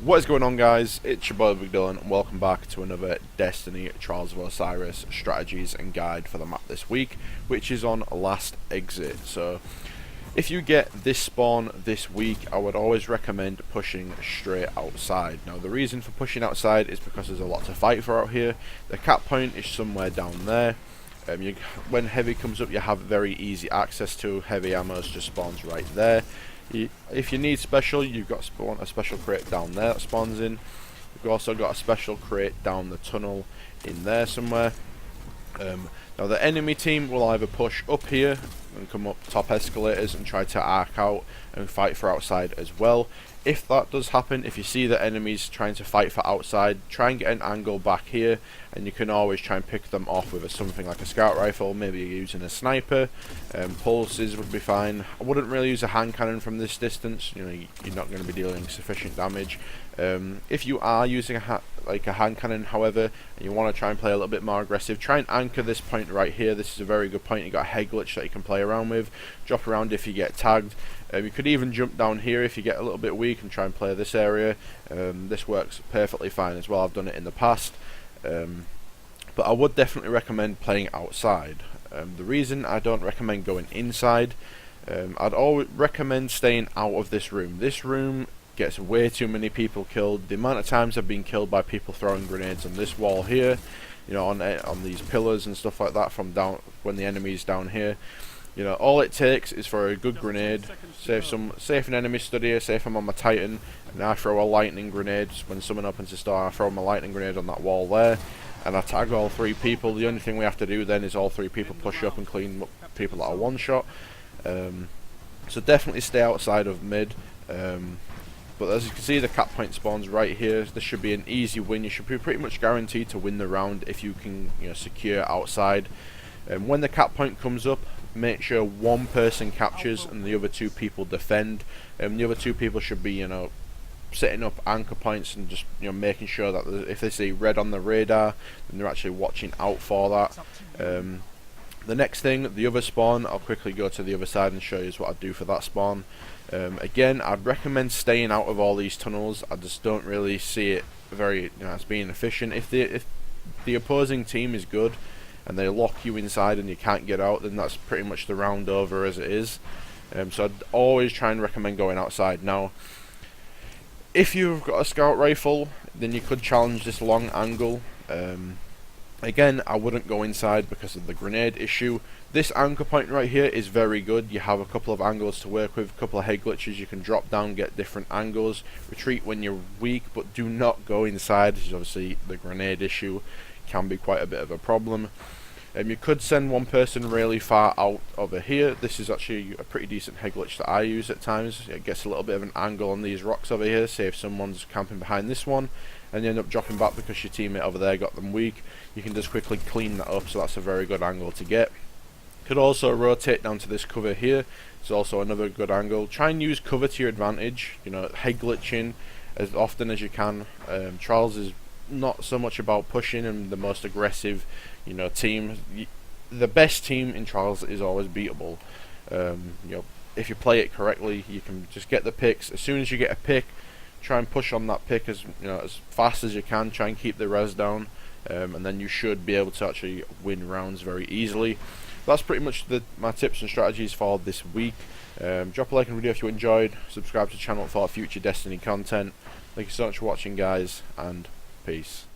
What is going on, guys? It's your boy Big Dylan and welcome back to another Destiny Trials of Osiris strategies and guide for the map this week, which is on Last Exit. So if you get this spawn this week, I would always recommend pushing straight outside. Now the reason for pushing outside is because there's a lot to fight for out here. The cap point is somewhere down there. When heavy comes up, you have very easy access to heavy ammo, just spawns right there. If you need special, you've got a special crate down there that spawns in. You've also got a special crate down the tunnel in there somewhere. Now the enemy team will either push up here and come up top escalators and try to arc out and fight for outside as well. If that does happen, if you see the enemies trying to fight for outside, try and get an angle back here, and you can always try and pick them off with something like a scout rifle. Maybe you're using a sniper. Pulses would be fine. I wouldn't really use a hand cannon from this distance. You know, you're not going to be dealing sufficient damage. If you are using a hand cannon, however, and you want to try and play a little bit more aggressive, try and anchor this point right here. This is a very good point. You got a head glitch that you can play around with. Drop around if you get tagged. You could even jump down here if you get a little bit weak and try and play this area. This works perfectly fine as well. I've done it in the past. But I would definitely recommend playing outside. The reason I don't recommend going inside, I'd always recommend staying out of this room. This room gets way too many people killed. The amount of times I've been killed by people throwing grenades on this wall here, you know, on these pillars and stuff like that from down when the enemy's down here. You know, all it takes is for a good grenade. Say if an enemy stood here, say if I'm on my Titan and I throw a lightning grenade when someone opens the door, I throw my lightning grenade on that wall there and I tag all three people. The only thing we have to do then is all three people push up and clean up people that are one shot. So definitely stay outside of mid. But as you can see, the cap point spawns right here. This should be an easy win. You should be pretty much guaranteed to win the round if you can, you know, secure outside. When the cap point comes up, make sure one person captures and the other two people defend. The other two people should be, you know, setting up anchor points and just, you know, making sure that if they see red on the radar, then they're actually watching out for that. The next thing, the other spawn, I'll quickly go to the other side and show you what I do for that spawn. Again, I'd recommend staying out of all these tunnels. I just don't really see it very, you know, as being efficient. If the opposing team is good and they lock you inside and you can't get out, then that's pretty much the round over as it is. So I'd always try and recommend going outside. Now, if you've got a scout rifle, then you could challenge this long angle. Again, I wouldn't go inside because of the grenade issue. This anchor point right here is very good. You have a couple of angles to work with, a couple of head glitches. You can drop down, get different angles, retreat when you're weak, but do not go inside, because obviously the grenade issue can be quite a bit of a problem. You could send one person really far out over here. This is actually a pretty decent head glitch that I use at times. It gets a little bit of an angle on these rocks over here. Say if someone's camping behind this one and you end up dropping back because your teammate over there got them weak, you can just quickly clean that up, so that's a very good angle to get. Could also rotate down to this cover here. It's also another good angle. Try and use cover to your advantage. You know, head glitching as often as you can. Trials is not so much about pushing and the most aggressive, you know, team. The best team in Trials is always beatable. You know, if you play it correctly, you can just get the picks. As soon as you get a pick, try and push on that pick as, you know, as fast as you can. Try and keep the res down, and then you should be able to actually win rounds very easily. That's pretty much my tips and strategies for this week. Drop a like on the video if you enjoyed. Subscribe to the channel for future Destiny content. Thank you so much for watching, guys, and peace.